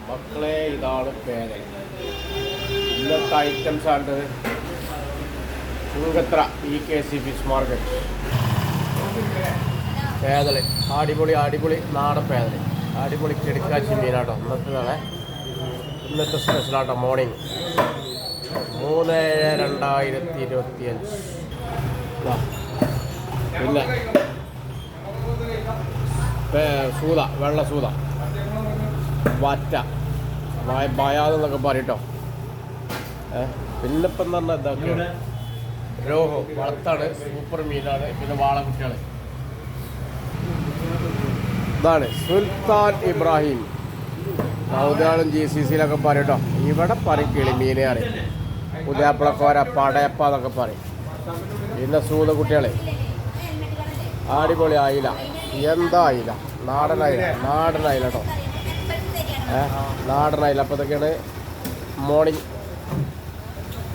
മക്കളെ ഇതാണ് പേര്. ഇന്നത്തെ ഐറ്റംസ് ആണ് ചുങ്കത്ര EKC ഫിഷ് മാർക്കറ്റ്. പേതല് അടിപൊളി അടിപൊളി നാടൻ പേതല്, അടിപൊളി കിടക്കാച്ചി മീനാട്ടോ. ഇന്നത്തെ സ്പെഷ്യലാട്ടോ. മോർണിംഗ് 3/7/2025. പിന്നെ സൂത, വെള്ള സൂത, വറ്റ, ബയാതെന്നൊക്കെ പറയട്ടോ. പിന്നെ ഇപ്പം എന്ന് പറഞ്ഞാൽ ഇതൊക്കെ രോഹു വളർത്താണ്, സൂപ്പർ മീനാണ്. പിന്നെ വാളക്കുട്ടികൾ. ഇതാണ് സുൽത്താൻ ഇബ്രാഹിം. സൗദിയാളും GCCയിലൊക്കെ പറയട്ടോ. ഇവിടെ പറയും കിളിമീനെ അറിയും, പുതിയാപ്പിളക്കോര, പടയപ്പ എന്നൊക്കെ പറയും. പിന്നെ സൂത കുട്ടികൾ, അടിപൊളി അയില. എന്താ അയില, നാടൻ അയില കേട്ടോ. നാടൻ അയില. അപ്പോൾ ഇതൊക്കെയാണ് മോർണിംഗ്